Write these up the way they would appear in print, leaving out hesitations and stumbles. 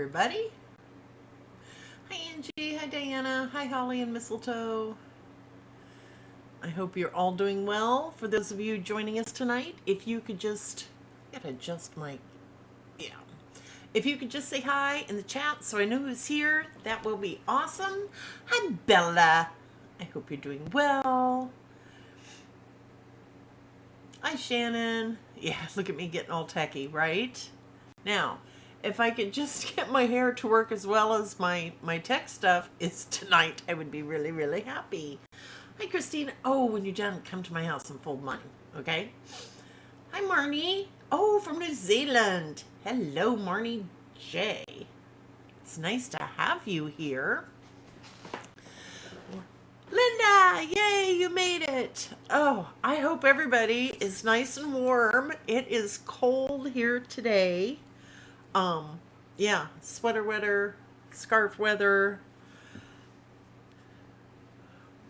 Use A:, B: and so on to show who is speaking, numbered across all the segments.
A: everybody. Hi, Angie. Hi, Diana. Hi, Holly and Mistletoe. I hope you're all doing well. For those of you joining us tonight, if you could just adjust my, yeah. If you could just say hi in the chat so I know who's here, that will be awesome. Hi, Bella. I hope you're doing well. Hi, Shannon. Yeah, look at me getting all techie, right? Now, if I could just get my hair to work as well as my tech stuff is tonight, I would be really, really happy. Hi, Christine. Oh, when you're done, come to my house and fold mine, okay? Hi, Marnie. Oh, from New Zealand. Hello, Marnie J. It's nice to have you here. Linda, yay, you made it. Oh, I hope everybody is nice and warm. It is cold here today. Yeah, sweater weather, scarf weather,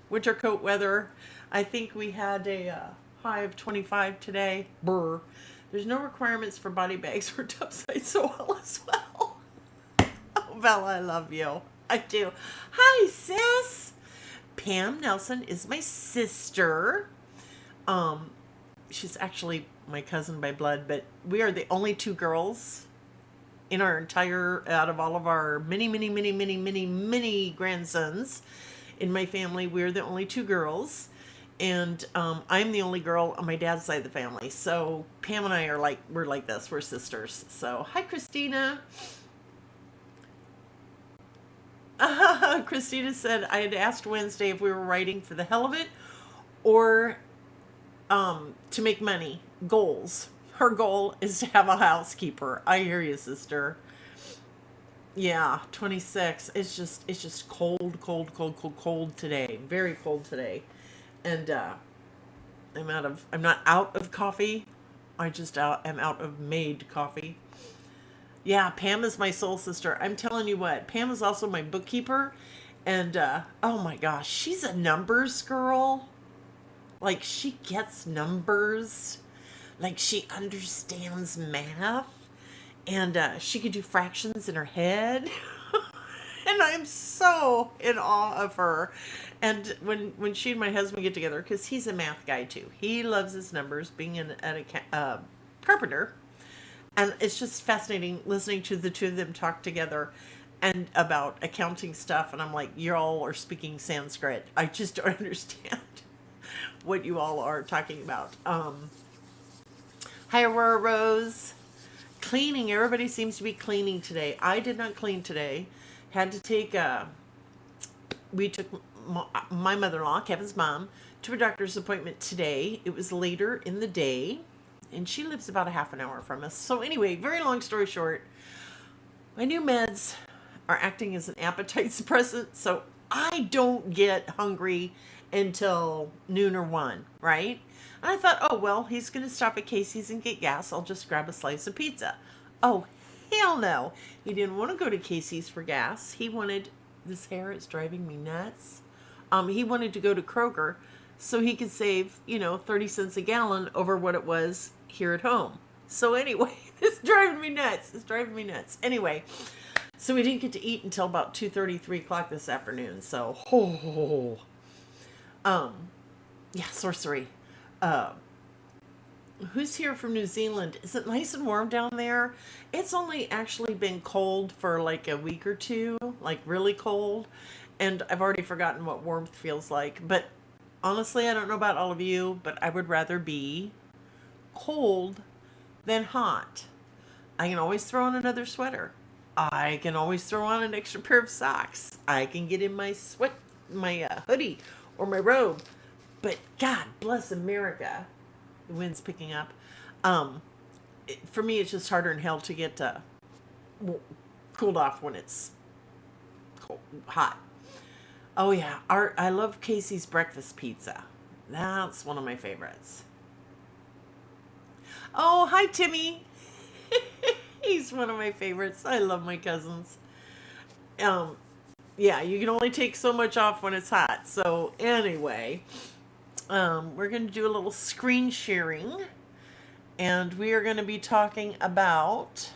A: winter coat weather. I think we had a high of 25 today. Brr. There's no requirements for body bags or topside soil as well. Oh, Bella, I love you. I do. Hi, sis. Pam Nelson is my sister. She's actually my cousin by blood, but we are the only two girls in our entire, out of all of our many grandsons in my family. We're the only two girls, and I'm the only girl on my dad's side of the family. So Pam and I are we're like this. We're sisters. So hi, Christina. Christina said I had asked Wednesday if we were writing for the hell of it or to make money. Goals. Her goal is to have a housekeeper. I hear you, sister. Yeah, 26. It's just cold today. Very cold today. And I'm not out of coffee. I'm out of made coffee. Yeah, Pam is my soul sister. I'm telling you what, Pam is also my bookkeeper. And oh my gosh, she's a numbers girl. Like, she gets numbers. Like, she understands math. And she could do fractions in her head. And I'm so in awe of her. And when she and my husband get together, because he's a math guy too, he loves his numbers, being a carpenter. And it's just fascinating listening to the two of them talk together and about accounting stuff. And I'm like, you all are speaking Sanskrit. I just don't understand what you all are talking about. Hi, Aurora Rose. Cleaning. Everybody seems to be cleaning today. I did not clean today. Had to take we took my mother-in-law, Kevin's mom, to a doctor's appointment today. It was later in the day, and she lives about a half an hour from us. So anyway, very long story short, my new meds are acting as an appetite suppressant, so I don't get hungry until noon or 1, right? And I thought, oh, well, he's going to stop at Casey's and get gas. I'll just grab a slice of pizza. Oh, hell no. He didn't want to go to Casey's for gas. He wanted, this hair is driving me nuts. He wanted to go to Kroger so he could save, 30 cents a gallon over what it was here at home. So anyway, it's driving me nuts. It's driving me nuts. Anyway, so we didn't get to eat until about 2:30, 3 o'clock this afternoon. So, yeah, sorcery. Who's here from New Zealand? Is it nice and warm down there? It's only actually been cold for like a week or two, like really cold. And I've already forgotten what warmth feels like. But honestly, I don't know about all of you, but I would rather be cold than hot. I can always throw on another sweater. I can always throw on an extra pair of socks. I can get in my hoodie or my robe. But God bless America. The wind's picking up. For me, it's just harder in hell to get cooled off when it's hot. Oh yeah, I love Casey's breakfast pizza. That's one of my favorites. Oh, hi Timmy. He's one of my favorites. I love my cousins. Yeah, you can only take so much off when it's hot. So anyway, we're going to do a little screen sharing, and we are going to be talking about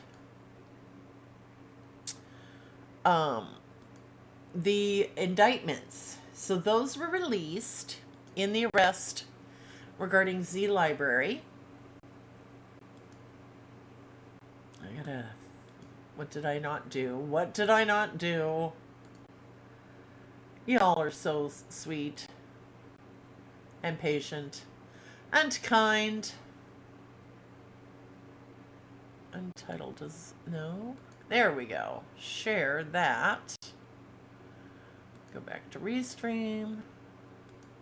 A: um, the indictments. So those were released in the arrest regarding Z Library. I gotta. What did I not do? What did I not do? Y'all are so sweet and patient and kind. Untitled is no. There we go. Share that. Go back to Restream.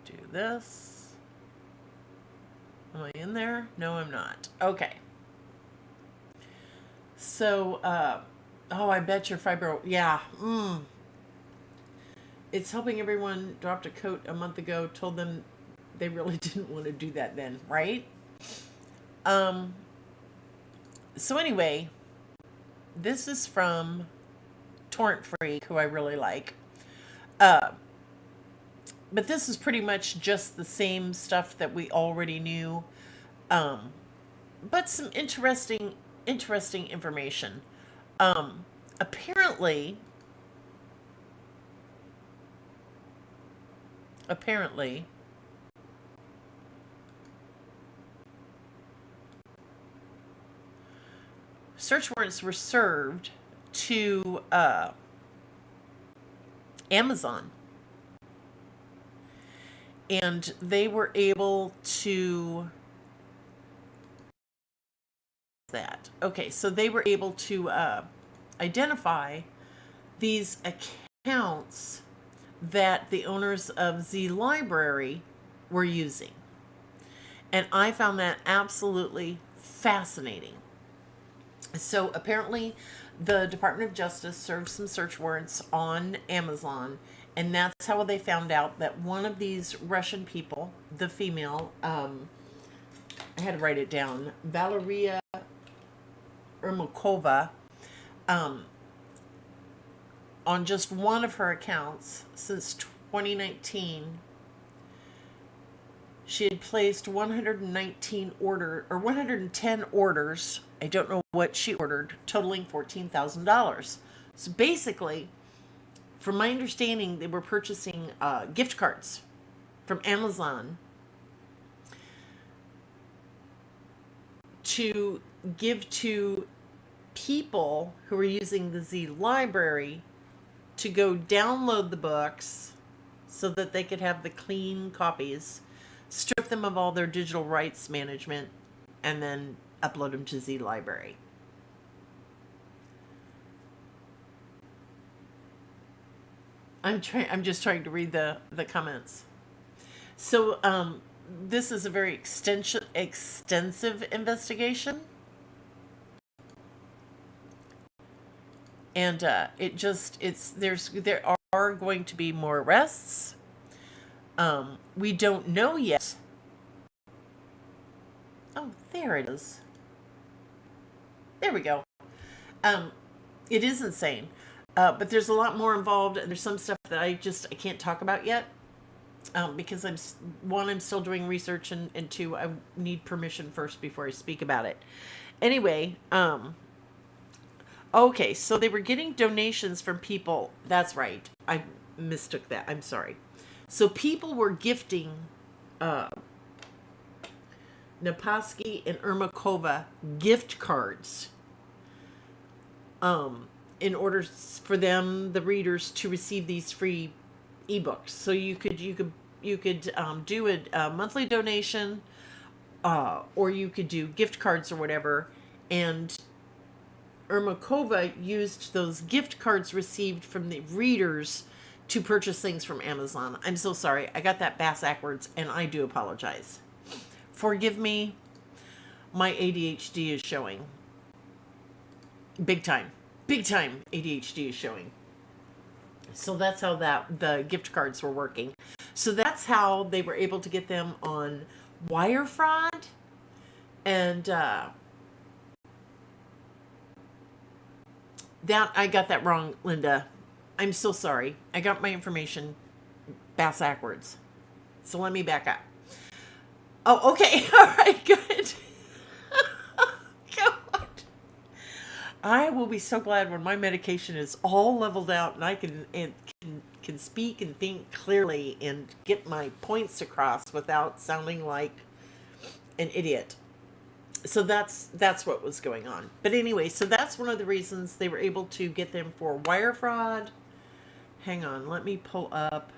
A: Do this. Am I in there? No, I'm not. Okay. So, oh, I bet your fibro. Yeah. It's helping everyone. Dropped a coat a month ago. Told them they really didn't want to do that then, right? So anyway, this is from Torrent Freak, who I really like. But this is pretty much just the same stuff that we already knew. But some interesting information. Apparently, search warrants were served to Amazon, and they were able to that. Okay, so they were able to identify these accounts that the owners of Z Library were using. And I found that absolutely fascinating. So apparently the Department of Justice served some search warrants on Amazon, and that's how they found out that one of these Russian people, the female, I had to write it down, Valeria Ermakova, on just one of her accounts since 2019, she had placed 110 orders. I don't know what she ordered, totaling $14,000. So basically, from my understanding, they were purchasing gift cards from Amazon to give to people who were using the Z Library to go download the books so that they could have the clean copies, strip them of all their digital rights management, and then upload them to Z Library. I'm just trying to read the comments. So this is a very extensive investigation. And there are going to be more arrests. We don't know yet. Oh, there it is. There we go. It is insane. But there's a lot more involved, and there's some stuff that I can't talk about yet. Because I'm still doing research, and two, I need permission first before I speak about it. Anyway, okay, so they were getting donations from people. That's right. I mistook that. I'm sorry. So people were gifting Napaski and Ermakova gift cards in order for them, the readers, to receive these free ebooks. So you could do a monthly donation, or you could do gift cards or whatever, and Ermakova used those gift cards received from the readers to purchase things from Amazon. I'm so sorry. I got that backwards, and I do apologize. Forgive me. My ADHD is showing. Big time. Big time ADHD is showing. So that's how the gift cards were working. So that's how they were able to get them on wire fraud, and that I got that wrong, Linda. I'm so sorry. I got my information backwards. So let me back up. Oh, okay. All right, good. God. I will be so glad when my medication is all leveled out and I can speak and think clearly and get my points across without sounding like an idiot. So that's what was going on. But anyway, so that's one of the reasons they were able to get them for wire fraud. Hang on, let me pull up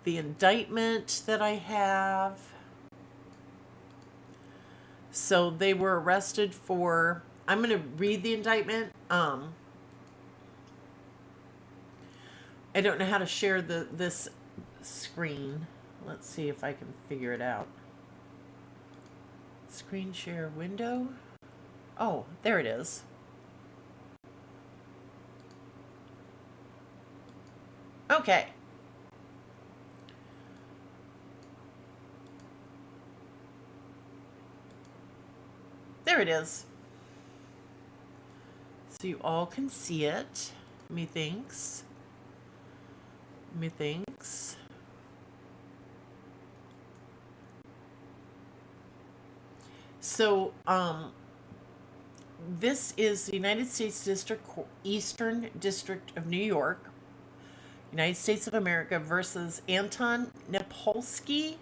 A: the indictment that I have. So they were arrested for, I'm going to read the indictment. I don't know how to share this screen. Let's see if I can figure it out. Screen share window. Oh, there it is. Okay. There it is. So you all can see it. Methinks. So, this is the United States Eastern District of New York, United States of America versus Anton Nepolsky,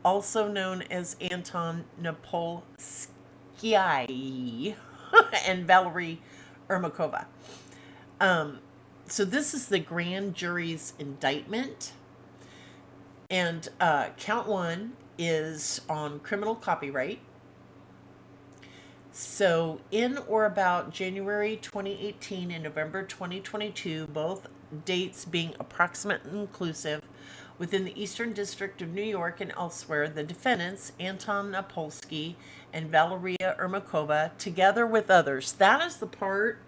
A: also known as Anton Nepolsky, and Valerie Ermakova. So this is the grand jury's indictment, and count one is on criminal copyright. So, in or about January 2018 and November 2022, both dates being approximate and inclusive, within the Eastern District of New York and elsewhere, the defendants, Anton Napolsky and Valeria Ermakova, together with others. That is the part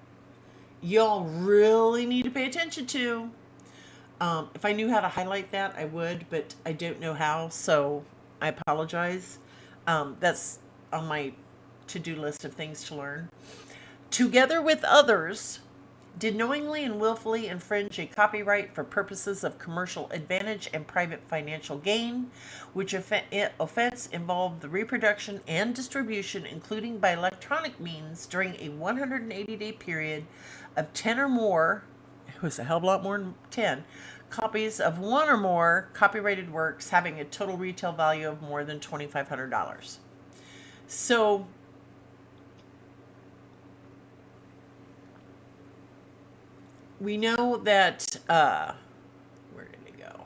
A: y'all really need to pay attention to. If I knew how to highlight that, I would, but I don't know how, so I apologize. That's on my to-do list of things to learn. Together with others, did knowingly and willfully infringe a copyright for purposes of commercial advantage and private financial gain, which offense involved the reproduction and distribution, including by electronic means, during a 180-day period of 10 or more, it was a hell of a lot more than 10, copies of one or more copyrighted works having a total retail value of more than $2,500. So, we know that, where did it go?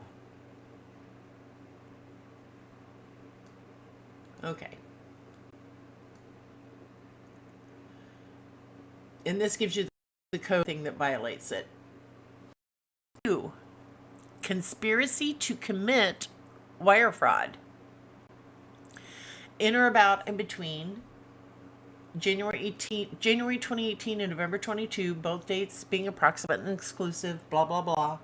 A: Okay. And this gives you the code thing that violates it. 2. Conspiracy to commit wire fraud. In or about and between January 2018 and November 22, both dates being approximate and exclusive, blah, blah, blah.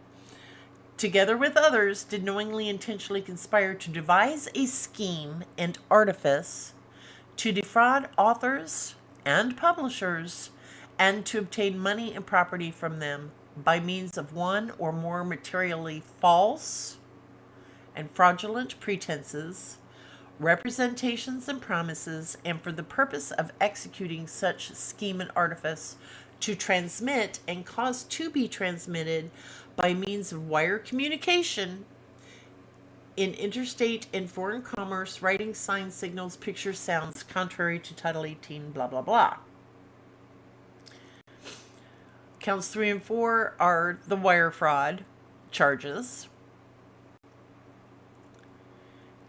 A: Together with others, did knowingly intentionally conspire to devise a scheme and artifice to defraud authors and publishers and to obtain money and property from them by means of one or more materially false and fraudulent pretenses, representations and promises, and for the purpose of executing such scheme and artifice to transmit and cause to be transmitted by means of wire communication in interstate and foreign commerce, writing, signs, signals, pictures, sounds, contrary to Title 18, blah, blah, blah. Counts 3 and 4 are the wire fraud charges.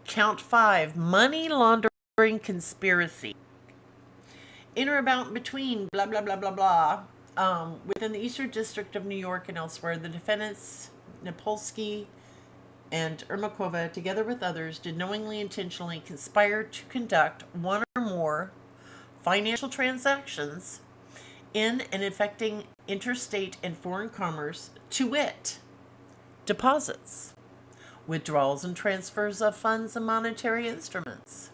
A: Count 5, money laundering conspiracy. In or about and between, blah, blah, blah, blah, blah. Within the Eastern District of New York and elsewhere, the defendants, Napolsky and Ermakova, together with others, did knowingly, intentionally conspire to conduct one or more financial transactions in and affecting interstate and foreign commerce, to wit, deposits, withdrawals and transfers of funds and monetary instruments,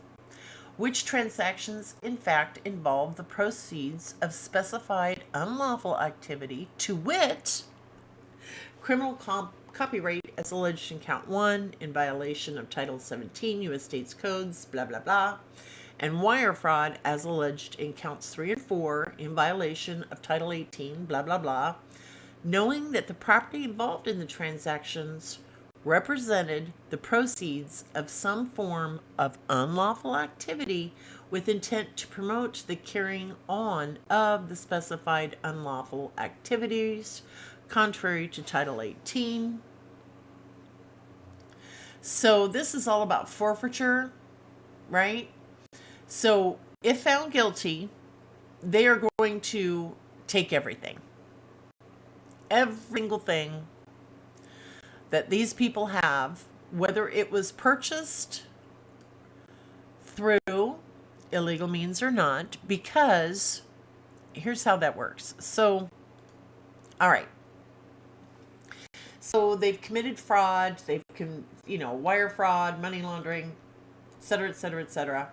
A: which transactions in fact involve the proceeds of specified unlawful activity, to wit, criminal copyright as alleged in count 1 in violation of Title 17 U.S. States Codes, blah, blah, blah, and wire fraud as alleged in counts 3 and 4 in violation of Title 18, blah, blah, blah, knowing that the property involved in the transactions represented the proceeds of some form of unlawful activity with intent to promote the carrying on of the specified unlawful activities contrary to Title 18. So this is all about forfeiture, right? So if found guilty, they are going to take everything. Every single thing that these people have, whether it was purchased through illegal means or not, because here's how that works. So, all right. So they've committed fraud, they've, wire fraud, money laundering, et cetera, et cetera, et cetera.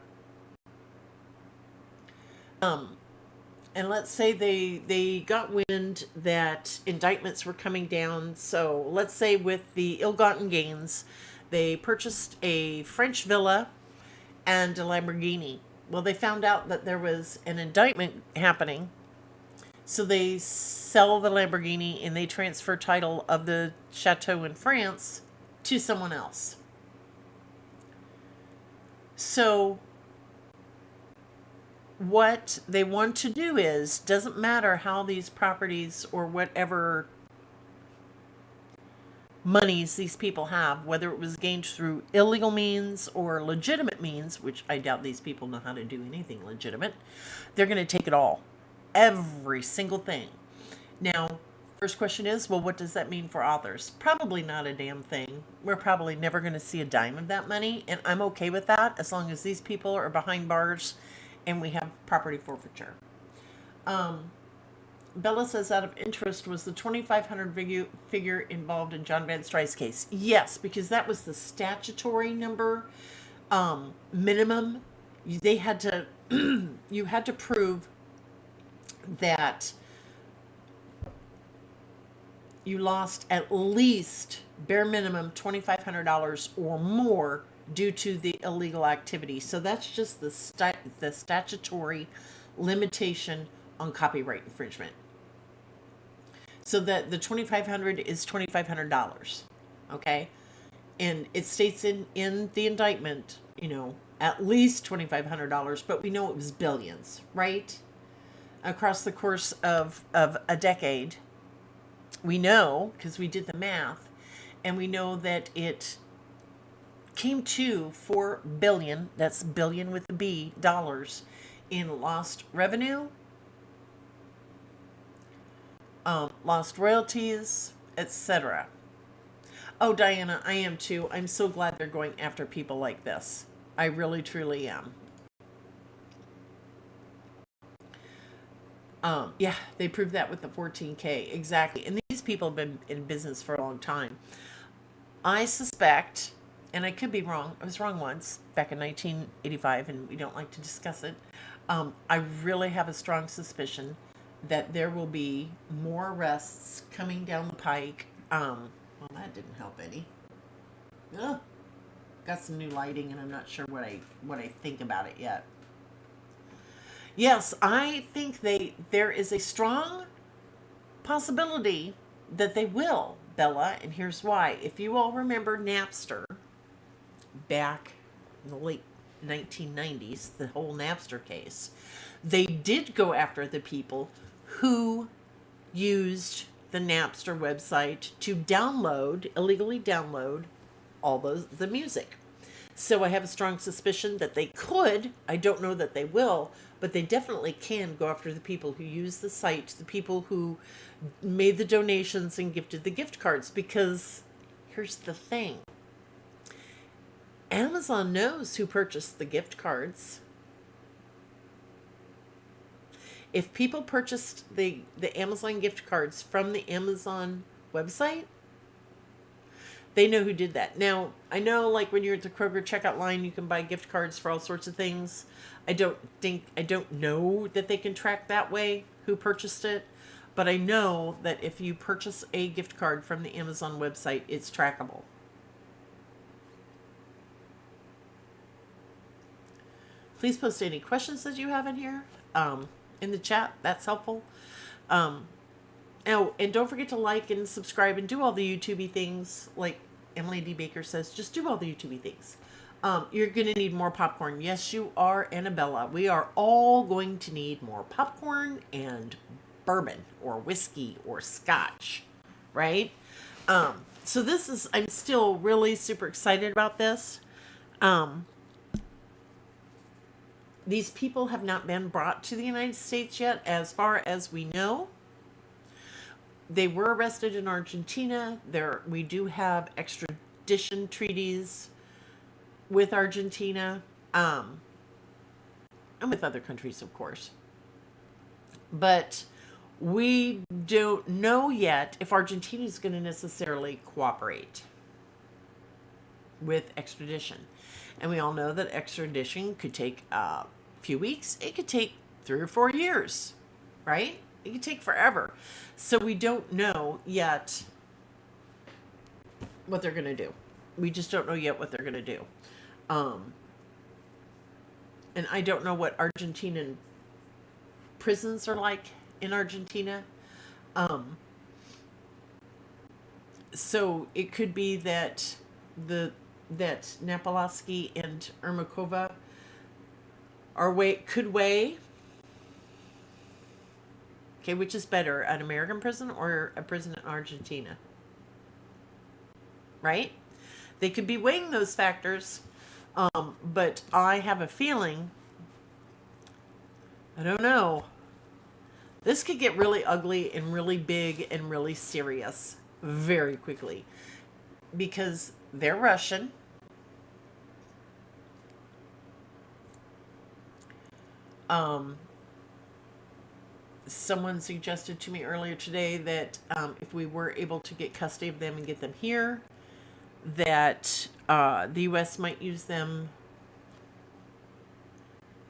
A: And let's say they got wind that indictments were coming down. So let's say with the ill-gotten gains, they purchased a French villa and a Lamborghini. Well, they found out that there was an indictment happening. So they sell the Lamborghini and they transfer title of the chateau in France to someone else. So what they want to do is, doesn't matter how these properties or whatever monies these people have, whether it was gained through illegal means or legitimate means, which I doubt these people know how to do anything legitimate, they're going to take it all. Every single thing. Now, first question is, well, what does that mean for authors? Probably not a damn thing. We're probably never going to see a dime of that money, and I'm okay with that as long as these people are behind bars and we have property forfeiture. Bella says, out of interest, was the 2,500 figure involved in John Van Stry's case? Yes, because that was the statutory number, minimum. They had to, you had to prove that you lost at least bare minimum $2,500 or more due to the illegal activity. So that's just the statutory limitation on copyright infringement. So that the $2,500 is $2,500, okay? And it states in the indictment, at least $2,500, but we know it was billions, right? Across the course of a decade, we know, because we did the math, and we know that it came to $4 billion, that's billion with a B, dollars, in lost revenue, lost royalties, etc. Oh, Diana, I am too. I'm so glad they're going after people like this. I really, truly am. Yeah, they proved that with the 14K. Exactly. And these people have been in business for a long time. I suspect, and I could be wrong, I was wrong once, back in 1985, and we don't like to discuss it. I really have a strong suspicion that there will be more arrests coming down the pike. Well, that didn't help any. Ugh. Got some new lighting, and I'm not sure what I think about it yet. Yes, I think there is a strong possibility that they will, Bella, and here's why. If you all remember Napster, back in the late 1990s, the whole Napster case, they did go after the people who used the Napster website to illegally download all the music. So I have a strong suspicion that they could, I don't know that they will, but they definitely can go after the people who use the site, the people who made the donations and gifted the gift cards, because here's the thing. Amazon knows who purchased the gift cards. If people purchased the Amazon gift cards from the Amazon website, they know who did that. Now, I know, like, when you're at the Kroger checkout line, you can buy gift cards for all sorts of things. I don't know that they can track that way who purchased it, but I know that if you purchase a gift card from the Amazon website, it's trackable. Please post any questions that you have in here, in the chat. That's helpful. Oh, and don't forget to like and subscribe and do all the YouTubey things. Like Emily D. Baker says, just do all the YouTubey things. You're going to need more popcorn. Yes, you are, Annabella. We are all going to need more popcorn and bourbon or whiskey or scotch, right? So this is, I'm still really super excited about this. These people have not been brought to the United States yet, as far as we know. They were arrested in Argentina. We do have extradition treaties with Argentina, and with other countries, of course. But we don't know yet if Argentina is going to necessarily cooperate with extradition. And we all know that extradition could take a few weeks. It could take 3 or 4 years, right? It could take forever. So we don't know yet what they're going to do. We just don't know yet what they're going to do. And I don't know what Argentinian prisons are like in Argentina. So it could be that Napolsky and Ermakova could weigh. Okay, which is better, an American prison or a prison in Argentina? Right? They could be weighing those factors, but I have a feeling, I don't know, this could get really ugly and really big and really serious very quickly because they're Russian. Someone suggested to me earlier today that if we were able to get custody of them and get them here, that the U.S. might use them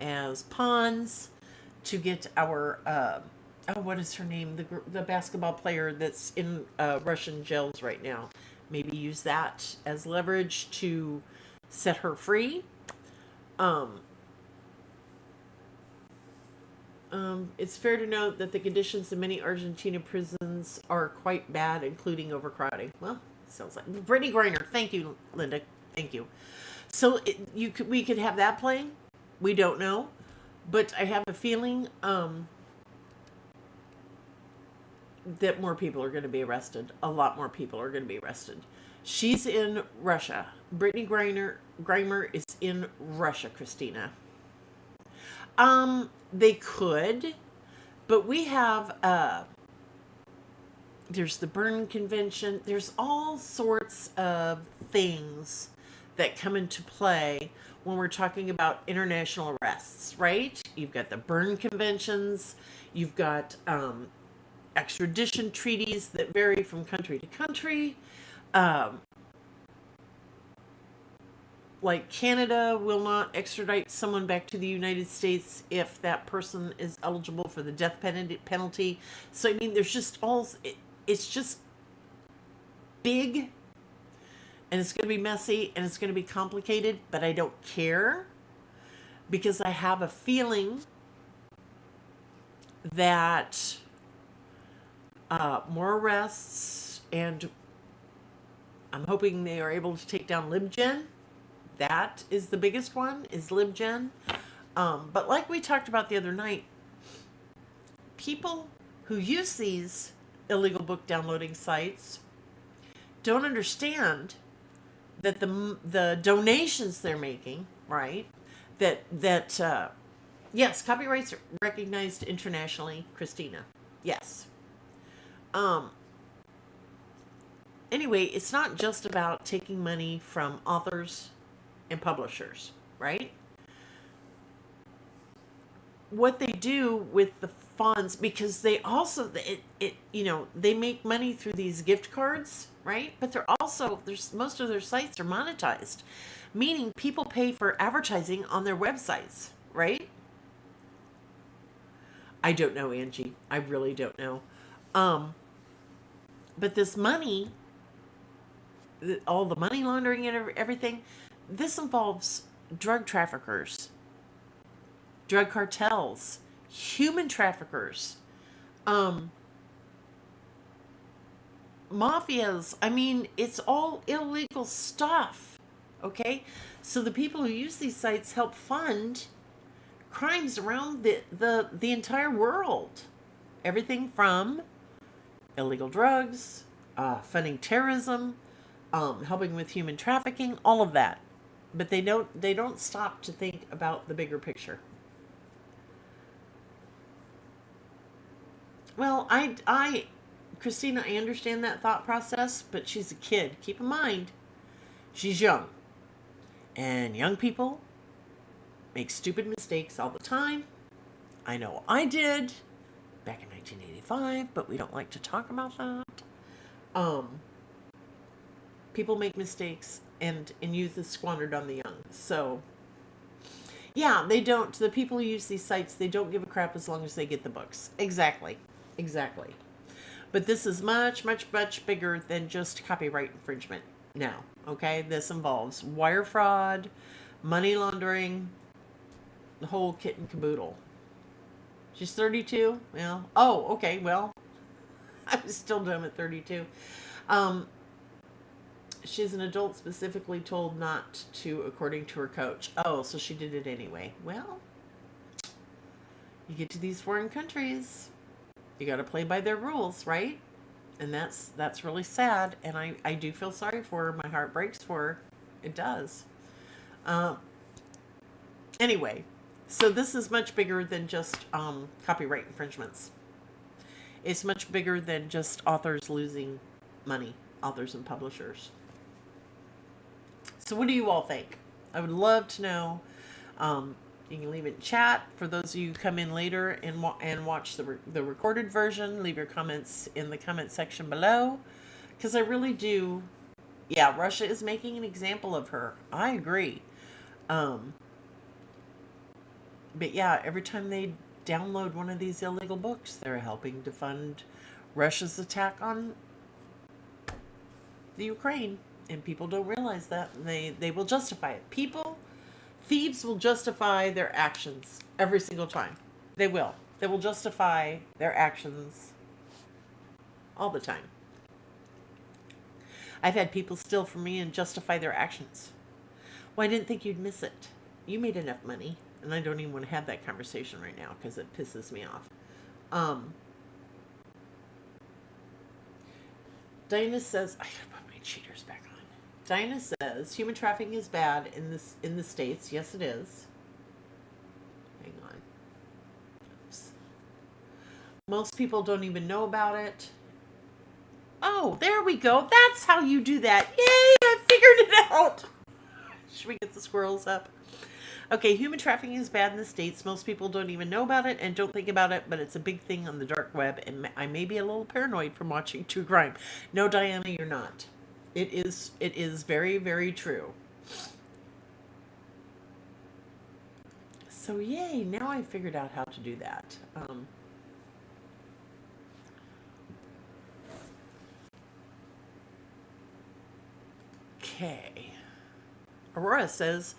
A: as pawns to get our what is her name, the basketball player that's in Russian jails right now. Maybe use that as leverage to set her free. It's fair to note that the conditions in many Argentina prisons are quite bad, including overcrowding. Well, sounds like Brittany Griner. Thank you, Linda. Thank you. So we could have that playing. We don't know, but I have a feeling that more people are going to be arrested. A lot more people are going to be arrested. She's in Russia. Brittany Griner is in Russia, Christina. They could, but we have, there's the Berne Convention. There's all sorts of things that come into play when we're talking about international arrests, right? You've got the Berne Conventions. You've got extradition treaties that vary from country to country. Like Canada will not extradite someone back to the United States if that person is eligible for the death penalty. So, I mean, there's just it's just big, and it's going to be messy, and it's going to be complicated, but I don't care because I have a feeling that more arrests, and I'm hoping they are able to take down LibGen. That is the biggest one, is LibGen. But like we talked about the other night, people who use these illegal book downloading sites don't understand that the donations they're making, right? That yes, copyrights are recognized internationally, Christina. Yes. Anyway, it's not just about taking money from authors and publishers, right? What they do with the funds, because they also they make money through these gift cards, right? But they're also most of their sites are monetized, meaning people pay for advertising on their websites, right? I don't know, Angie. I really don't know. But this money, all the money laundering and everything, this involves drug traffickers drug cartels, human traffickers, um, mafias. I mean, it's all illegal stuff. Okay? So the people who use these sites help fund crimes around the entire world. Everything from illegal drugs, funding terrorism, helping with human trafficking, all of that. But they don't stop to think about the bigger picture. Well, Christina, I understand that thought process, but she's a kid. Keep in mind, she's young. And young people make stupid mistakes all the time. I know I did back in 1985, but we don't like to talk about that. Um, People make mistakes, and youth is squandered on the young. So, yeah, they don't. The people who use these sites, they don't give a crap as long as they get the books. Exactly. Exactly. But this is much, much, much bigger than just copyright infringement now. Okay? This involves wire fraud, money laundering, the whole kit and caboodle. She's 32? Well, oh, okay, well, I'm still dumb at 32. Um, she's an adult specifically told not to, according to her coach. Oh, so she did it anyway. Well, you get to these foreign countries, you got to play by their rules, right? And that's really sad, and I do feel sorry for her. My heart breaks for her. It does. Um, anyway, so this is much bigger than just copyright infringements. It's much bigger than just authors losing money, authors and publishers. So what do you all think? I would love to know. You can leave it in chat. For those of you who come in later and watch the recorded version, leave your comments in the comment section below. Because I really do. Yeah, Russia is making an example of her. I agree. Um, but yeah, every time they download one of these illegal books, they're helping to fund Russia's attack on the Ukraine. And people don't realize that. They will justify it. Thieves will justify their actions every single time. They will. They will justify their actions all the time. I've had people steal from me and justify their actions. Well, I didn't think you'd miss it. You made enough money. And I don't even want to have that conversation right now because it pisses me off. Um, Diana says, I gotta put my cheaters back on. Diana says, human trafficking is bad in the States. Yes, it is. Hang on. Oops. Most people don't even know about it. Oh, there we go. That's how you do that. Yay, I figured it out. Should we get the squirrels up? Okay, human trafficking is bad in the States. Most people don't even know about it and don't think about it, but it's a big thing on the dark web, and I may be a little paranoid from watching true crime. No, Diana, you're not. It is very, very true. So yay, now I figured out how to do that. Okay. Aurora says,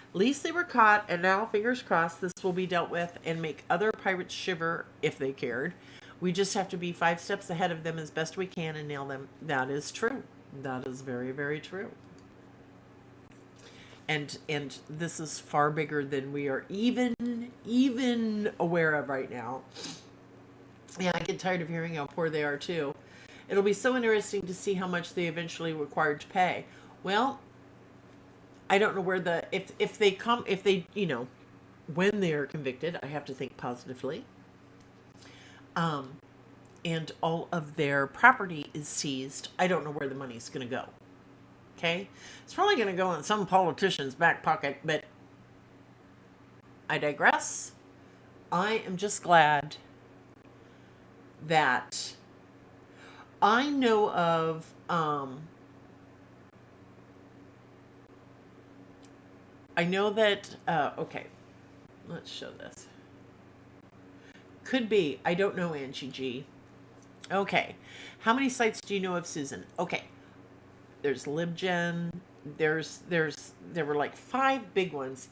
A: at least they were caught, and now, fingers crossed, this will be dealt with and make other pirates shiver if they cared. We just have to be 5 steps ahead of them as best we can and nail them. That is true. That is very, very true. And this is far bigger than we are even aware of right now. Yeah, I get tired of hearing how poor they are too. It'll be so interesting to see how much they eventually required to pay. Well, I don't know where if they when they are convicted, I have to think positively. And all of their property is seized. I don't know where the money's going to go. Okay? It's probably going to go in some politician's back pocket, but I digress. I am just glad that I know of I know that okay, let's show this. Could be. I don't know, Angie G. Okay. How many sites do you know of, Susan? Okay. There's LibGen. There were like 5 big ones.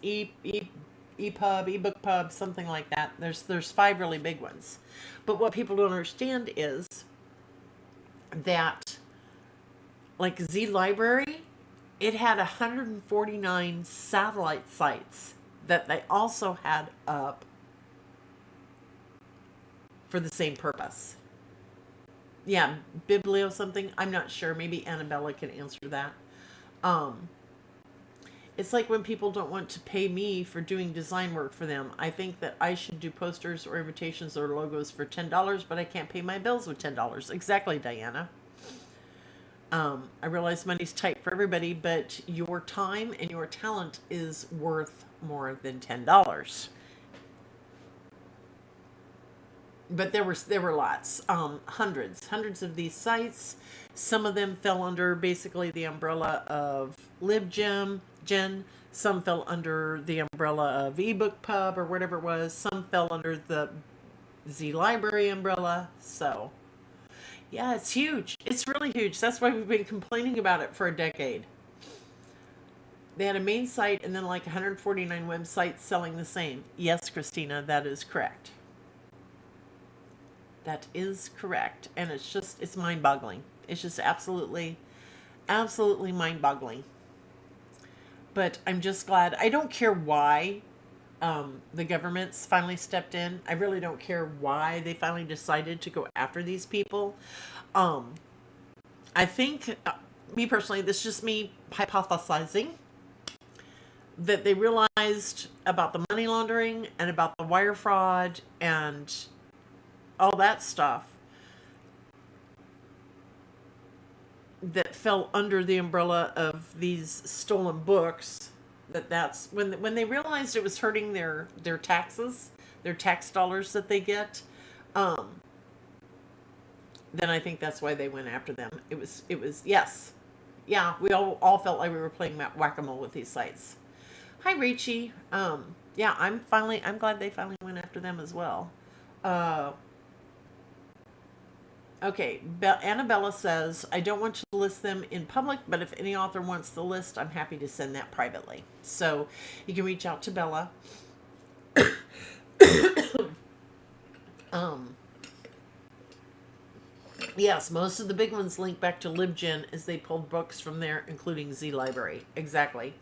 A: EPUB, ebook pub, something like that. There's five really big ones. But what people don't understand is that, like Z Library, it had 149 satellite sites that they also had up for the same purpose. Yeah, Biblio something. I'm not sure. Maybe Annabella can answer that. Um, it's like when people don't want to pay me for doing design work for them. I think that I should do posters or invitations or logos for $10, but I can't pay my bills with $10. Exactly, Diana. I realize money's tight for everybody, but your time and your talent is worth more than $10. But there were lots, hundreds of these sites. Some of them fell under basically the umbrella of Gen. Some fell under the umbrella of ebook pub or whatever it was. Some fell under the Z Library umbrella. So yeah, it's huge. It's really huge. That's why we've been complaining about it for a decade. They had a main site and then like 149 websites selling the same. Yes, Christina, that is correct. That is correct. And it's mind boggling. It's just absolutely mind boggling. But I'm just glad. I don't care why the government's finally stepped in. I really don't care why they finally decided to go after these people. I think, me personally, this is just me hypothesizing, that they realized about the money laundering and about the wire fraud and all that stuff that fell under the umbrella of these stolen books. That's when they realized it was hurting their taxes, their tax dollars that they get. Then I think that's why they went after them. It was yes, yeah. We all felt like we were playing whack-a-mole with these sites. Hi, Rachie. Yeah, I'm glad they finally went after them as well. Uh, Okay, Annabella says, I don't want to list them in public, but if any author wants the list, I'm happy to send that privately. So you can reach out to Bella. Um, yes, most of the big ones link back to LibGen as they pulled books from there, including Z Library. Exactly.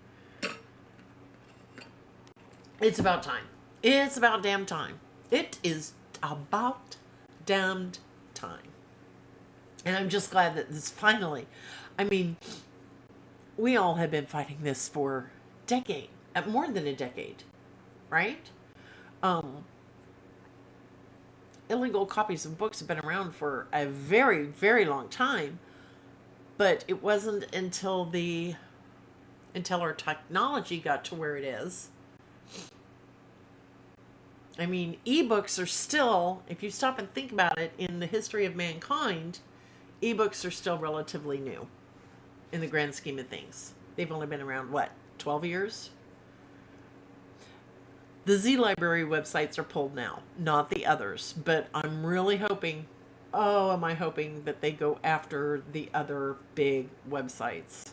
A: It's about time. It's about damn time. It is about damned time. And I'm just glad that this finally, I mean, we all have been fighting this for more than a decade, right? Um, Illegal copies of books have been around for a very, very long time, but it wasn't until our technology got to where it is. I mean, ebooks are still, if you stop and think about it, in the history of mankind, ebooks are still relatively new in the grand scheme of things. They've only been around, what, 12 years? The Z Library websites are pulled now, not the others. But I'm really hoping, oh, am I hoping that they go after the other big websites.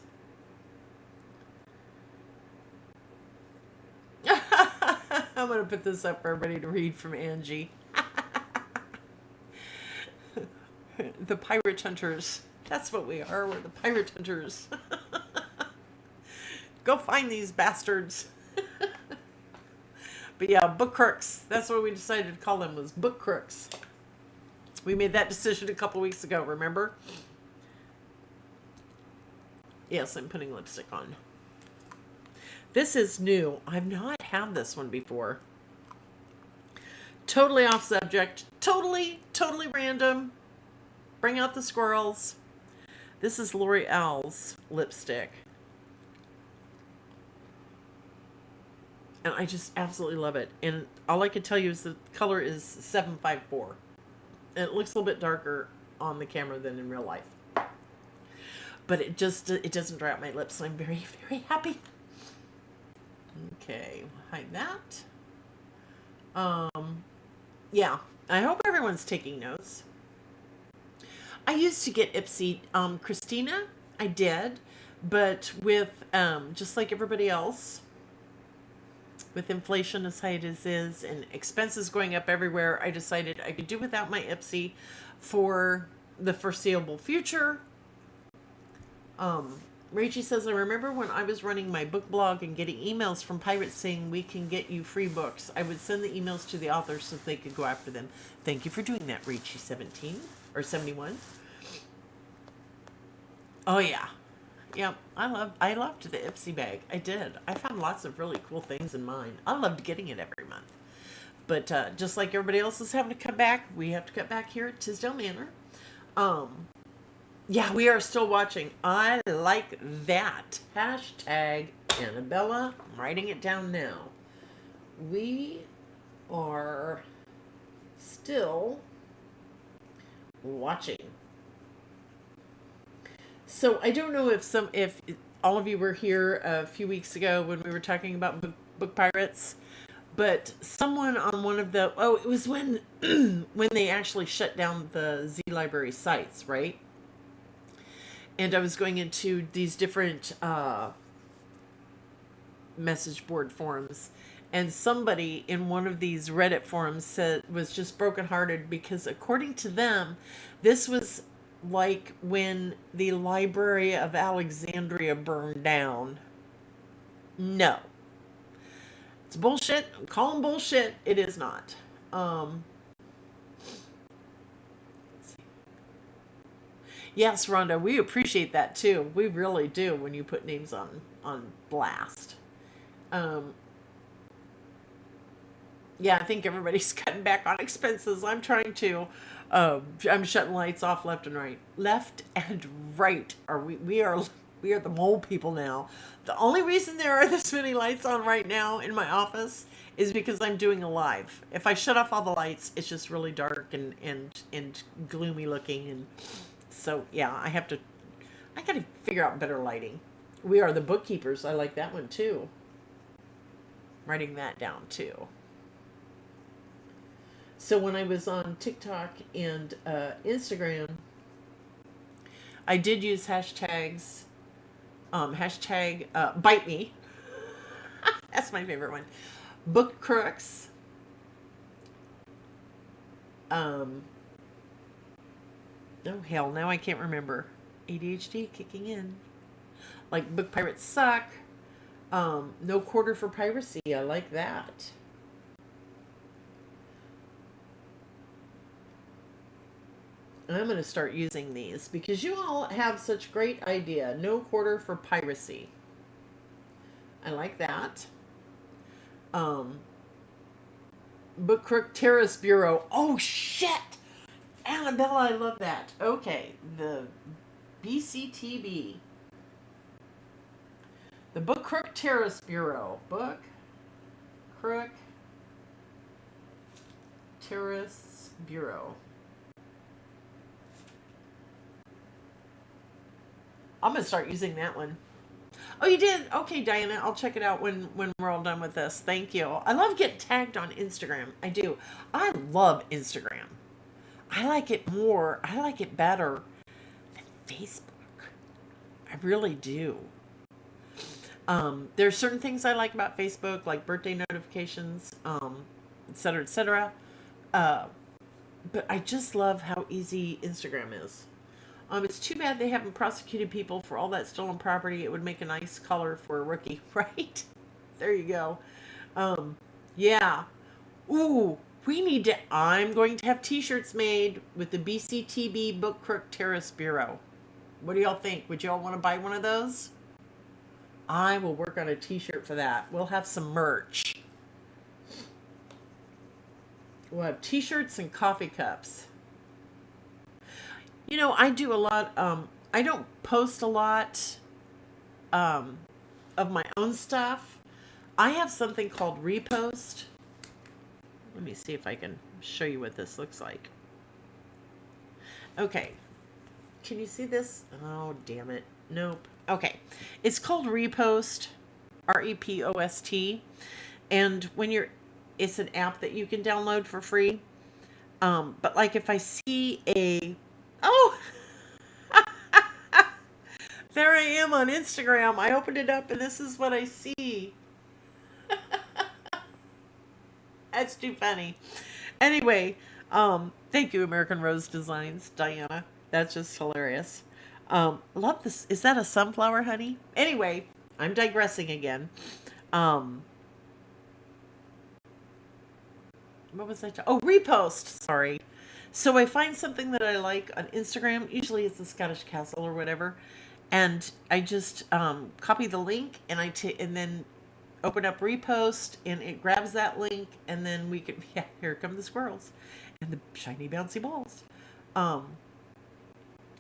A: I'm going to put this up for everybody to read from Angie. The pirate hunters. That's what we are. We're the pirate hunters. Go find these bastards. But yeah, book crooks. That's what we decided to call them, was book crooks. We made that decision a couple weeks ago, remember? Yes, I'm putting lipstick on. This is new. I've not had this one before. Totally off subject. Totally random. Bring out the squirrels. This is L'Oreal's lipstick. And I just absolutely love it. And all I can tell you is the color is 754. And it looks a little bit darker on the camera than in real life. But it doesn't dry out my lips. So I'm very, very happy. Okay, hide that. Yeah, I hope everyone's taking notes. I used to get Ipsy, Christina, I did, but with, just like everybody else, with inflation as high as it is and expenses going up everywhere, I decided I could do without my Ipsy for the foreseeable future. Rachie says, I remember when I was running my book blog and getting emails from pirates saying we can get you free books. I would send the emails to the authors so they could go after them. Thank you for doing that, Rachie 17 or 71. Oh yeah. Yep. I loved the Ipsy bag. I did. I found lots of really cool things in mine. I loved getting it every month. But just like everybody else is having to cut back, we have to cut back here at Tisdale Manor. Yeah, we are still watching. I like that. Hashtag Annabella. I'm writing it down now. We are still watching. So I don't know if all of you were here a few weeks ago when we were talking about book pirates, but someone on one of the it was when when they actually shut down the Z Library sites, right? And I was going into these different message board forums, and somebody in one of these Reddit forums said was just brokenhearted because according to them, this was like when the Library of Alexandria burned down. No, it's bullshit. I'm calling bullshit. It is not. Yes, Rhonda, we appreciate that too. We really do when you put names on blast. Um, yeah, I think everybody's cutting back on expenses. I'm trying to. I'm shutting lights off left and right. Left and right. Are we are the mole people now. The only reason there are this many lights on right now in my office is because I'm doing a live. If I shut off all the lights, it's just really dark and gloomy looking, and so yeah, I got to figure out better lighting. We are the bookkeepers. I like that one too. Writing that down too. So when I was on TikTok and Instagram, I did use hashtags. Hashtag bite me. That's my favorite one. Book crooks. Oh hell, now I can't remember. ADHD kicking in. Like book pirates suck. No quarter for piracy. I like that. I'm going to start using these because you all have such great idea. No quarter for piracy. I like that. Book Crook Terrace Bureau. Oh shit! Annabella, I love that. Okay, the BCTB. The Book Crook Terrace Bureau. Book Crook Terrace Bureau. I'm gonna start using that one. Oh, you did? Okay, Diana. I'll check it out when we're all done with this. Thank you. I love getting tagged on Instagram. I do. I love Instagram. I like it more. I like it better than Facebook. I really do. There's certain things I like about Facebook, like birthday notifications, et cetera, et cetera. But I just love how easy Instagram is. It's too bad they haven't prosecuted people for all that stolen property. It would make a nice color for a rookie, right? There you go. Yeah. Ooh, we need to. I'm going to have T-shirts made with the BCTB Book Crook Terrace Bureau. What do y'all think? Would y'all want to buy one of those? I will work on a T-shirt for that. We'll have some merch. We'll have T-shirts and coffee cups. You know, I do a lot. I don't post a lot of my own stuff. I have something called Repost. Let me see if I can show you what this looks like. Okay. Can you see this? Oh, damn it. Nope. Okay. It's called Repost. Repost. And when it's an app that you can download for free. But like if I see oh, there I am on Instagram. I opened it up and this is what I see. That's too funny. Anyway, thank you, American Rose Designs, Diana. That's just hilarious. Love this. Is that a sunflower, honey? Anyway, I'm digressing again. Um, what was I? Oh, repost. Sorry. So I find something that I like on Instagram. Usually it's the Scottish Castle or whatever, and I just copy the link and and then open up repost and it grabs that link and then we can yeah, here come the squirrels and the shiny bouncy balls. Um,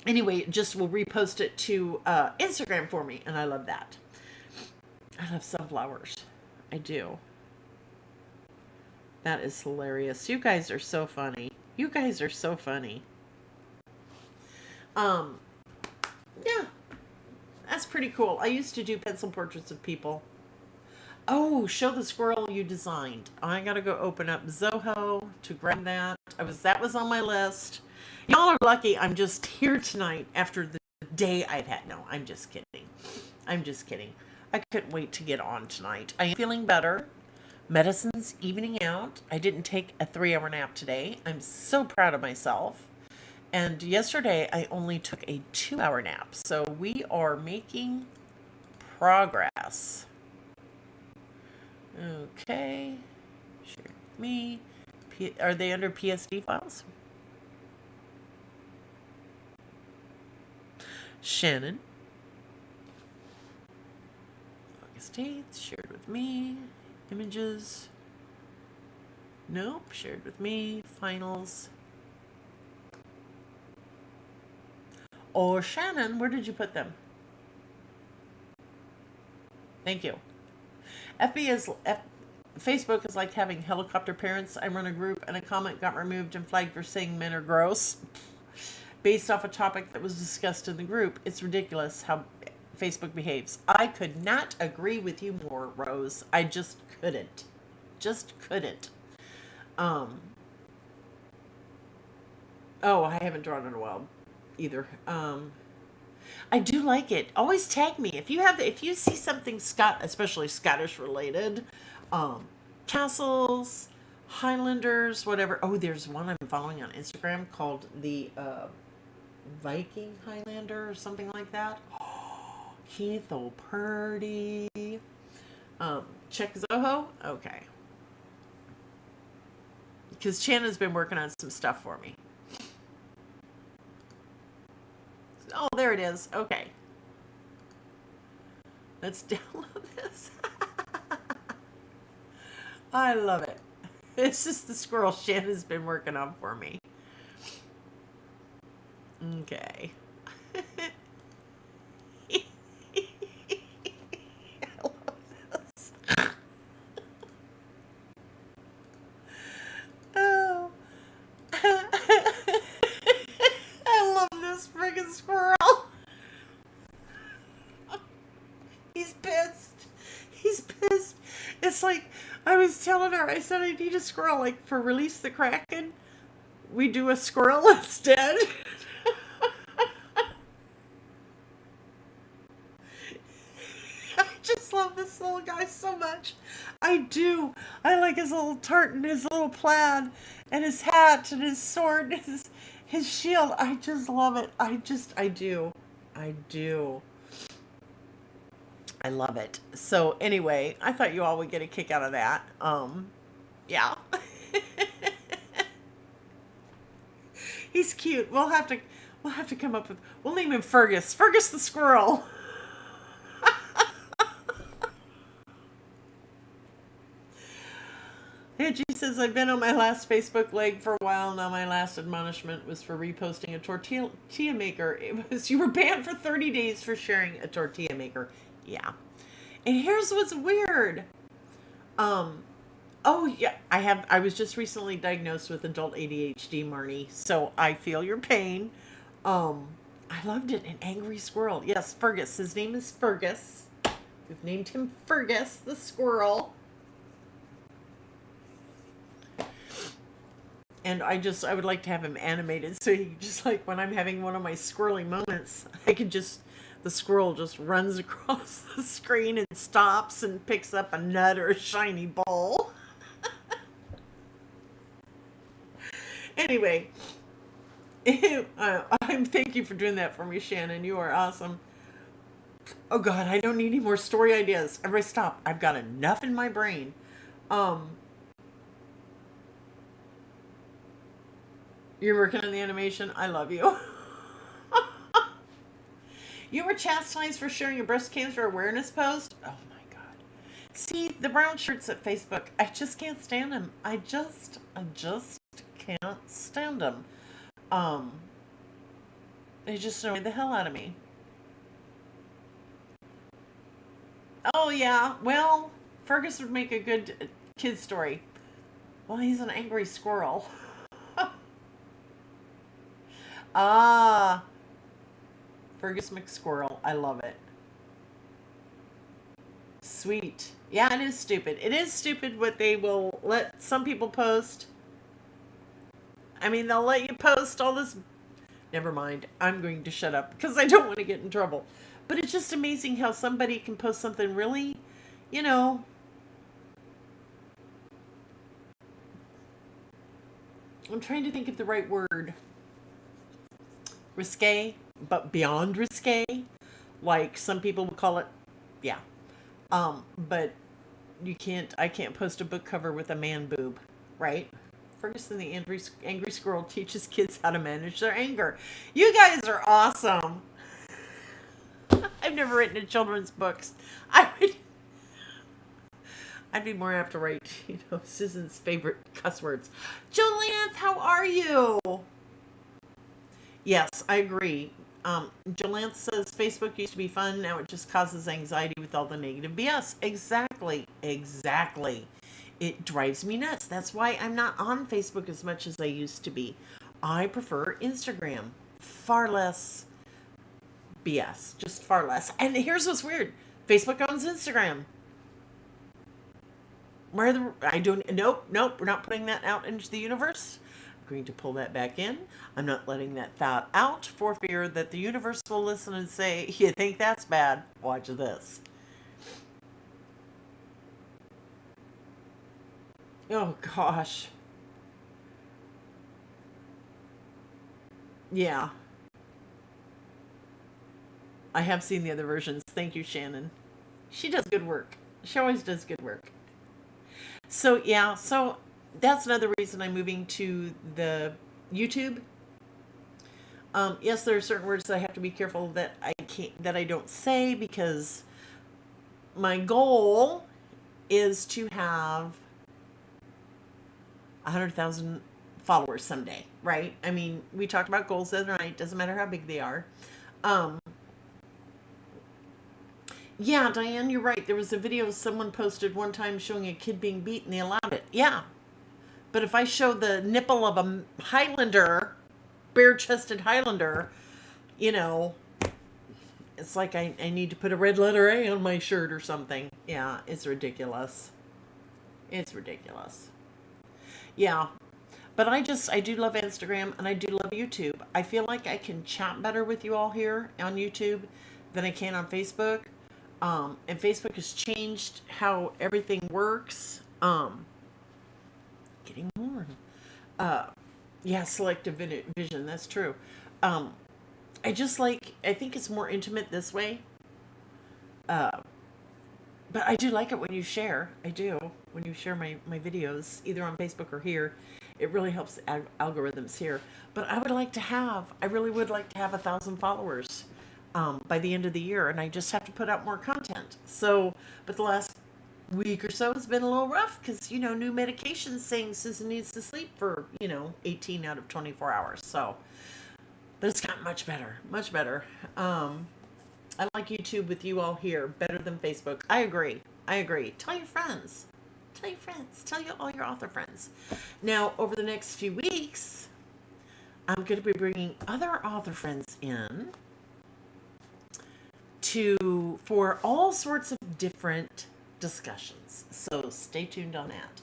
A: anyway, it just will repost it to Instagram for me, and I love that. I love sunflowers. I do. That is hilarious. You guys are so funny. You guys are so funny. Um, yeah, that's pretty cool. I used to do pencil portraits of people. Oh, show the squirrel you designed. I gotta go open up Zoho to grab that. That was on my list. Y'all are lucky I'm just here tonight after the day I've had. No, I'm just kidding. I'm just kidding. I couldn't wait to get on tonight. I am feeling better. Medicine's evening out. I didn't take a 3 hour nap today. I'm so proud of myself. And yesterday I only took a 2 hour nap. So we are making progress. Okay. Share with me. Are they under PSD files? Shannon. August 8th. Shared with me. Images. Nope. Shared with me. Finals. Oh, Shannon, where did you put them? Thank you. Facebook is like having helicopter parents. I run a group and a comment got removed and flagged for saying men are gross based off a topic that was discussed in the group. It's ridiculous how Facebook behaves. I could not agree with you more, Rose. I just couldn't. Just couldn't. Um, oh, I haven't drawn in a while either. I do like it. Always tag me if you see something especially Scottish related, um, castles, Highlanders, whatever. Oh, there's one I'm following on Instagram called the Viking Highlander or something like that. Oh, Keith O'Purdy. Check Zoho. Okay, because Chan been working on some stuff for me. Oh, there it is. Okay. Let's download this. I love it. This is the squirrel Shannon's been working on for me. Okay. I love this. Oh. I love this friggin' squirrel. He's pissed. He's pissed. It's like I was telling her, I said I need a squirrel. Like for Release the Kraken, we do a squirrel instead. I just love this little guy so much. I do. I like his little tartan, his little plaid, and his hat, and his sword, and his shield. I just love it. I do. I do. I love it. So anyway, I thought you all would get a kick out of that. Yeah. He's cute. We'll have to come up with we'll name him Fergus. Fergus the squirrel. Angie says, I've been on my last Facebook leg for a while now. My last admonishment was for reposting a tortilla maker. You were banned for 30 days for sharing a tortilla maker. Yeah. And here's what's weird. Um, oh yeah, I was just recently diagnosed with adult ADHD, Marnie. So I feel your pain. Um, I loved it. An angry squirrel. Yes, Fergus. His name is Fergus. We've named him Fergus the squirrel. And I would like to have him animated so he just like when I'm having one of my squirrely moments, the squirrel just runs across the screen and stops and picks up a nut or a shiny ball. Anyway, I'm thank you for doing that for me, Shannon. You are awesome. Oh God, I don't need any more story ideas. Everybody stop. I've got enough in my brain. Um, you're working on the animation. I love you. You were chastised for sharing a breast cancer awareness post. Oh my God. See the brown shirts at Facebook. I just can't stand them. I just can't stand them. Um, they just annoy the hell out of me. Oh yeah. Well, Fergus would make a good kid story. Well, he's an angry squirrel. Ah, Fergus McSquirrel. I love it. Sweet. Yeah, it is stupid. It is stupid what they will let some people post. I mean, they'll let you post all this. Never mind. I'm going to shut up because I don't want to get in trouble. But it's just amazing how somebody can post something really, you know, I'm trying to think of the right word. Risque, but beyond risque. Like some people would call it, yeah. But I can't post a book cover with a man boob, right? Ferguson the angry squirrel teaches kids how to manage their anger. You guys are awesome. I've never written a children's books. I'd be more apt to write, Susan's favorite cuss words. Jolanthe, how are you? Yes, I agree. Jolanthe says Facebook used to be fun. Now it just causes anxiety with all the negative BS. Exactly. Exactly. It drives me nuts. That's why I'm not on Facebook as much as I used to be. I prefer Instagram. Far less BS. Just far less. And here's what's weird. Facebook owns Instagram. I don't, nope, we're not putting that out into the universe. I'm going to pull that back in. I'm not letting that thought out for fear that the universe will listen and say, you think that's bad? Watch this. Oh gosh. Yeah, I have seen the other versions. Thank you, Shannon. She does good work. She always does good work. So yeah, so that's another reason I'm moving to the YouTube. Yes, there are certain words that I have to be careful that I don't say because my goal is to have 100,000 followers someday, right? I mean, we talked about goals the other night. Doesn't matter how big they are. Um, yeah, Diane, you're right. There was a video someone posted one time showing a kid being beaten. They allowed it. Yeah, but if I show the nipple of a Highlander, bare-chested Highlander, you know, it's like I need to put a red letter A on my shirt or something. Yeah, it's ridiculous. It's ridiculous. Yeah, but I do love Instagram and I do love YouTube. I feel like I can chat better with you all here on YouTube than I can on Facebook. And Facebook has changed how everything works. Getting more. Uh, yeah, selective vision. That's true. Um, I think it's more intimate this way. Uh, but I do like it when you share. I do. When you share my videos, either on Facebook or here, it really helps the algorithms here. But I really would like to have 1,000 followers by the end of the year, and I just have to put out more content. So, but the last week or so has been a little rough because, new medications saying Susan needs to sleep for, 18 out of 24 hours. So, but it's gotten much better, much better. I like YouTube with you all here better than Facebook. I agree. I agree. Tell your friends. Tell your friends. Tell all your author friends. Now, over the next few weeks, I'm going to be bringing other author friends in for all sorts of different discussions. So stay tuned on that.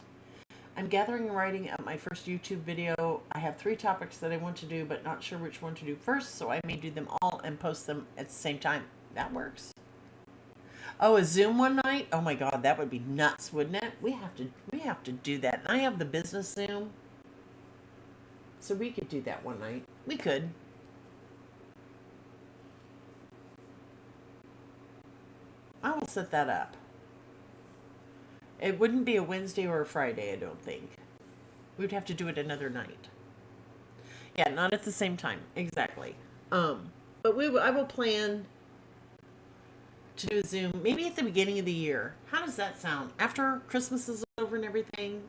A: I'm gathering and writing up my first YouTube video. I have 3 topics that I want to do, but not sure which one to do first, so I may do them all and post them at the same time. That works. Oh, a Zoom one night? Oh my God, that would be nuts, wouldn't it? We have to do that. And I have the business Zoom. So we could do that one night. We could. I will set that up. It wouldn't be a Wednesday or a Friday, I don't think. We'd have to do it another night. Yeah, not at the same time. Exactly. But I will plan to do a Zoom maybe at the beginning of the year. How does that sound? After Christmas is over and everything,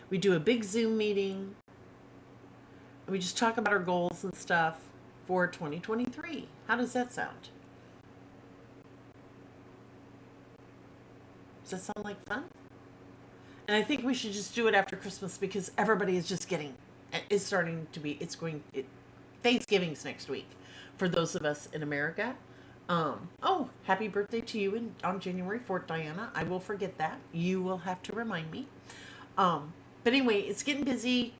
A: we do a big Zoom meeting. And we just talk about our goals and stuff for 2023. How does that sound? Does that sound like fun? And I think we should just do it after Christmas because everybody is just it's starting to be, Thanksgiving's next week for those of us in America. Oh, happy birthday to you on January 4th, Diana. I will forget that. You will have to remind me. But anyway, it's getting busy.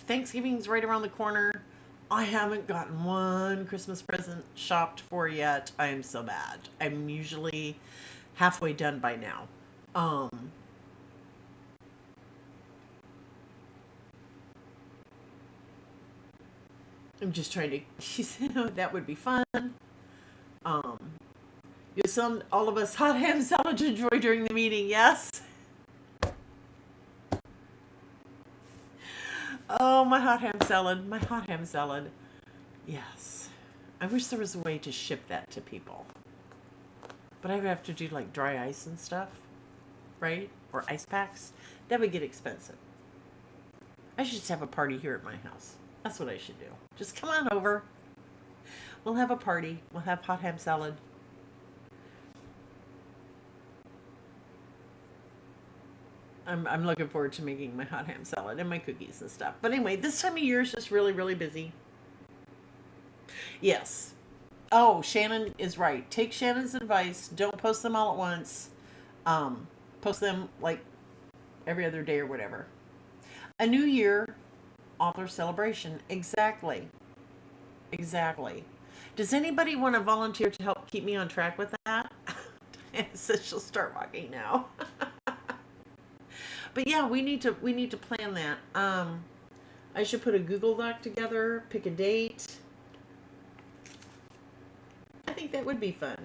A: Thanksgiving's right around the corner. I haven't gotten one Christmas present shopped for yet. I am so bad. I'm usually halfway done by now. I'm just trying to, that would be fun. You send all of us hot ham salad to enjoy during the meeting, yes? Oh, my hot ham salad. My hot ham salad. Yes. I wish there was a way to ship that to people. But I would have to do like dry ice and stuff, right? Or ice packs. That would get expensive. I should just have a party here at my house. That's what I should do. Just come on over. We'll have a party. We'll have hot ham salad. I'm looking forward to making my hot ham salad and my cookies and stuff. But anyway, this time of year is just really, really busy. Yes. Oh, Shannon is right. Take Shannon's advice. Don't post them all at once. Post them like every other day or whatever. A new year, author celebration. Exactly. Exactly. Does anybody want to volunteer to help keep me on track with that? Diana says she'll start walking now. But yeah, we need to plan that. I should put a Google Doc together, pick a date. I think that would be fun.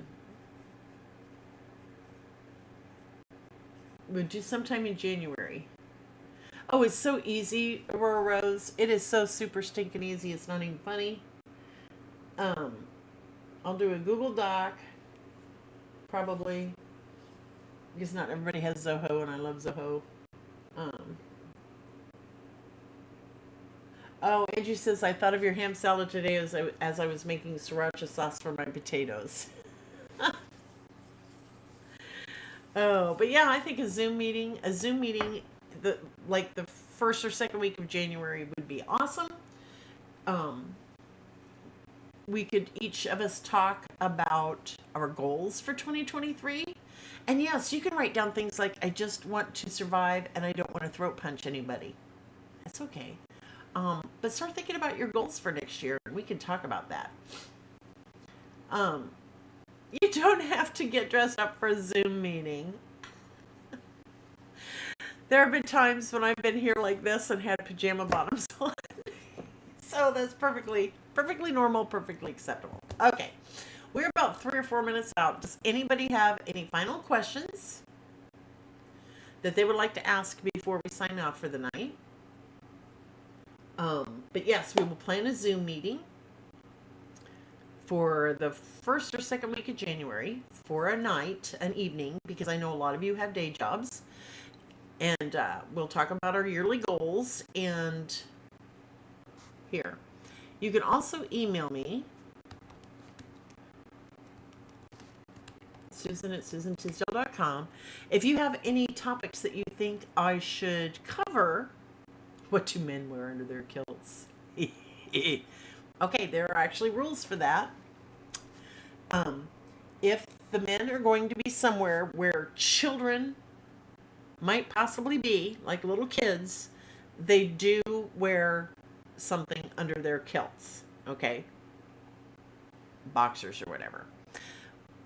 A: We'll do sometime in January. Oh, it's so easy, Aurora Rose. It is so super stinking easy. It's not even funny. I'll do a Google Doc, probably, because not everybody has Zoho, and I love Zoho. Oh, Angie says, I thought of your ham salad today as I was making sriracha sauce for my potatoes. Oh, but yeah, I think a Zoom meeting, the first or second week of January would be awesome. We could each of us talk about our goals for 2023. And yes, you can write down things like, I just want to survive and I don't want to throat punch anybody. That's okay. But start thinking about your goals for next year and we can talk about that. You don't have to get dressed up for a Zoom meeting. There have been times when I've been here like this and had pajama bottoms on. So that's perfectly normal, perfectly acceptable. Okay. We're about 3 or 4 minutes out. Does anybody have any final questions that they would like to ask before we sign off for the night? But yes, we will plan a Zoom meeting for the first or second week of January for an evening, because I know a lot of you have day jobs. And we'll talk about our yearly goals. And here, you can also email me, Susan@SusanTisdale.com, if you have any topics that you think I should cover. What do men wear under their kilts? Okay, there are actually rules for that. If the men are going to be somewhere where children might possibly be, like little kids, they do wear something under their kilts, okay? Boxers or whatever.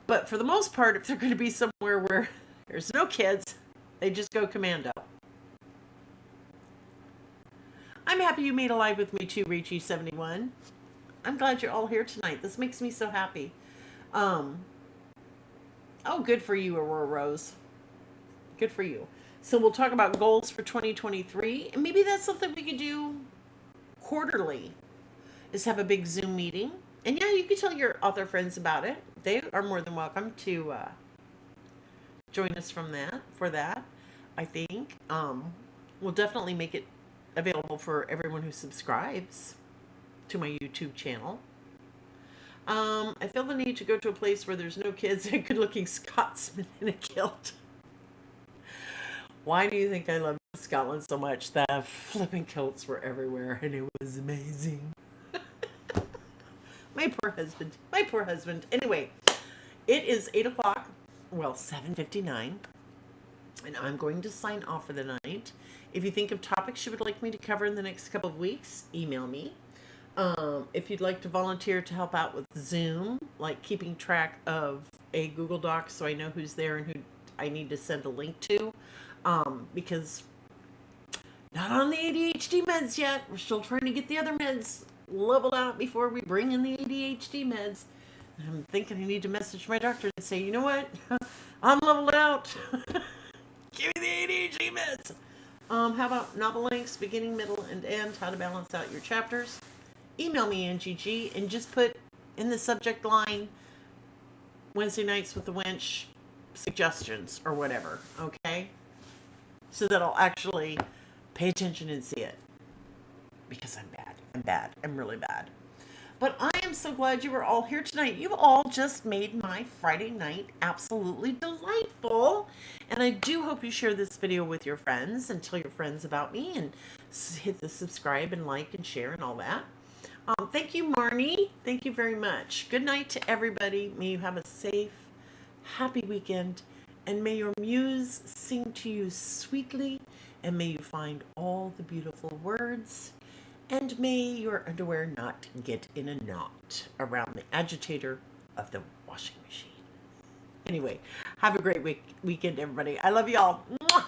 A: But for the most part, if they're going to be somewhere where there's no kids, they just go commando. I'm happy you made a live with me too, Rachie71. I'm glad you're all here tonight. This makes me so happy. Um, oh, good for you, Aurora Rose. Good for you. So we'll talk about goals for 2023, and maybe that's something we could do quarterly. Is have a big Zoom meeting, and yeah, you can tell your author friends about it. They are more than welcome to join us from that for that. I think we'll definitely make it available for everyone who subscribes to my YouTube channel. I feel the need to go to a place where there's no kids and a good-looking Scotsman in a kilt. Why do you think I love Scotland so much? The flipping kilts were everywhere, and it was amazing. My poor husband. My poor husband. Anyway, it is 8 o'clock. Well, 7:59. And I'm going to sign off for the night. If you think of topics you would like me to cover in the next couple of weeks, email me. If you'd like to volunteer to help out with Zoom, like keeping track of a Google Doc so I know who's there and who I need to send a link to, because not on the ADHD meds yet. We're still trying to get the other meds leveled out before we bring in the ADHD meds. I'm thinking I need to message my doctor and say, you know what? I'm leveled out. Give me the ADHD meds. How about novel lengths, beginning, middle, and end? How to balance out your chapters? Email me, NGG, and just put in the subject line Wednesday nights with the Wench suggestions or whatever, okay? So that I'll actually pay attention and see it. Because I'm bad. I'm bad. I'm really bad. But I am so glad you were all here tonight. You all just made my Friday night absolutely delightful. And I do hope you share this video with your friends and tell your friends about me and hit the subscribe and like and share and all that. Thank you, Marnie. Thank you very much. Good night to everybody. May you have a safe, happy weekend. And may your muse sing to you sweetly. And may you find all the beautiful words. And may your underwear not get in a knot around the agitator of the washing machine. Anyway, have a great weekend, everybody. I love y'all. Mwah!